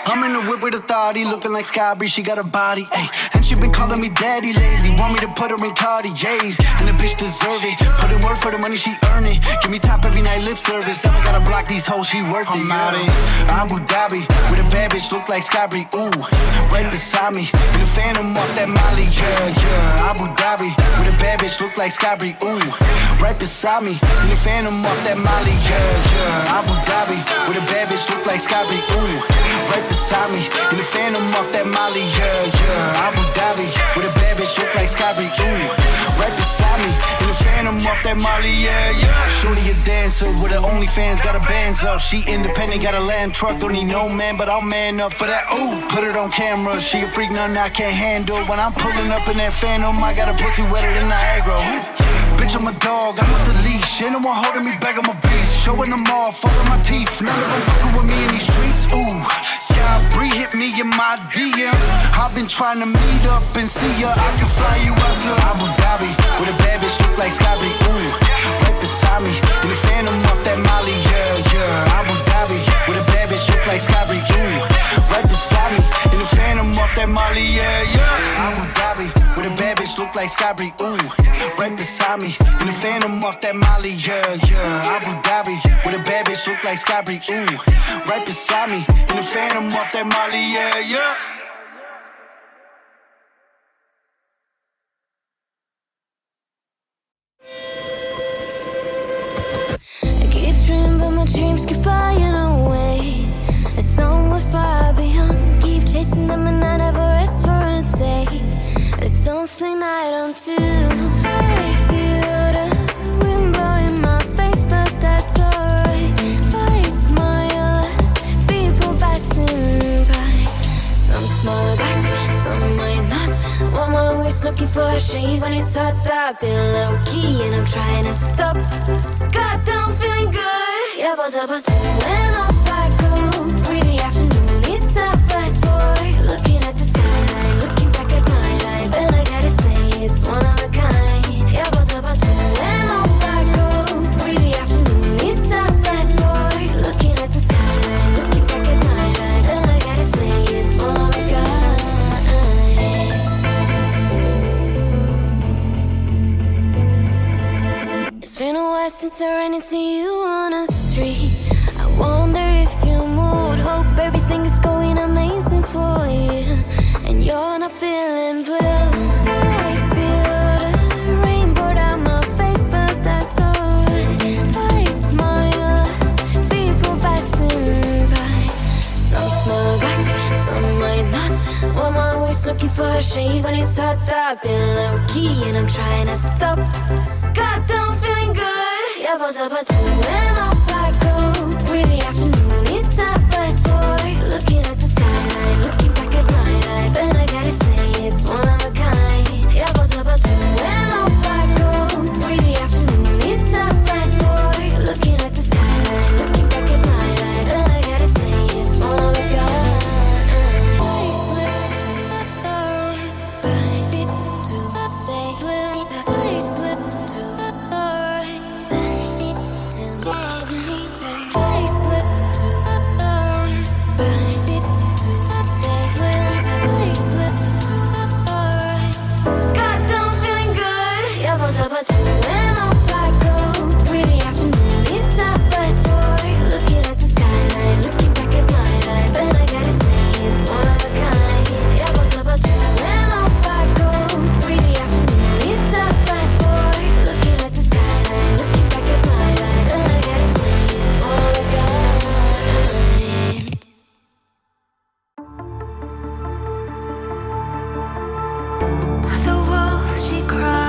I'm in the whip with authority, looking like Sky Bree, she got a body, ayy. And she been calling me daddy lately, want me to put her in Cartiers, and the bitch deserve it. Put in work for the money, she earn it. Give me top every night, lip service. Never gotta block these hoes, she worth it. I'm out in Abu Dhabi, with a bad bitch, look like Sky Bree, ooh. Right beside me, in the phantom off that Molly, yeah. Abu Dhabi, with a bad bitch, look like Sky Bree, ooh. Right beside me, in the phantom off that Molly, yeah. Abu Dhabi, with a bad bitch, look like Sky Bree, ooh. Right beside me, in the phantom off that Molly, yeah. Abu Dhabi, with a bad bitch, look like Sky Bree, ooh. Right beside me, in the phantom off that Molly, yeah. Shorty a dancer with her OnlyFans, got her bands up. She independent, got a land truck, don't need no man, but I'll man up for that. Ooh, put it on camera, she a freak, nothing I can't handle. When I'm pulling up in that phantom, I got a pussy wetter than Niagara. Bitch, I'm a dog, I'm with the leash. Ain't no one holding me back, I'm a beast. Showing them off, all of my teeth. None of them fucking with me in these streets. Ooh, Sky Bree hit me in my DMs. I've been trying to meet up and see ya. I can fly you out to Abu Dhabi, with a bad bitch look like Sky Bree. Ooh, right beside me, in the phantom off that Molly, yeah. Abu Dhabi, with a bad bitch look like Sky Bree. Ooh, right beside me, in the phantom off that Molly, yeah. Abu Dhabi, with a bad bitch look like Sky Bree. Ooh, right beside me, in the phantom off that Molly, yeah. Abu Dhabi, with a bad bitch look like Sky Bree. Ooh, right beside me, in the phantom off that Molly, yeah. But my dreams keep flying away. A song we're far beyond. Keep chasing them and I never rest for a day. There's something I don't do. I feel the wind blowing my face, but that's alright. I smile at people passing by. Some smile back, some might not. I'm always looking for a shade when it's hot. I've been low-key and I'm trying to stop. God, I'm feeling good. Yeah, but when off I go. Pretty afternoon, it's a fast boy. Looking at the skyline, looking back at my life, and I gotta say it's one of a kind. Yeah, but when off I go. Pretty afternoon, it's a fast boy. Looking at the skyline, looking back at my life, and I gotta say it's one of a kind. It's been a while since I ran into you on a street. I wonder if you moved. Hope everything is going amazing for you, and you're not feeling blue. I feel the rain pour down my face, but that's alright. I smile at people passing by. Some smile back, some might not. I'm always looking for a shade when it's hot. I've been low-key and I'm trying to stop. God, I'm feeling good. Yeah, but when off I go. Pretty afternoon, it's a fast boy. Looking at the skyline, looking back at my life, and I gotta say it's one of a kind. Yeah, but when off I go. Pretty afternoon, it's a fast boy. Looking at the skyline, looking back at my life, and I gotta say it's one of a kind. I slip to the door, bind it to the blue. I slip to the door, bind it to the blue. I slip to the door, bind it to the blue. I slip to the door. God, I'm feeling good. Yeah, but when off I go. Pretty afternoon, it's a fast boy. Looking at the skyline, looking back at my life, and I gotta say it's one of a kind. Yeah, but when off I go. Pretty afternoon, it's a fast boy. Looking at the skyline, looking back at my life, and I gotta say it's one of a kind. The wolf, she cried.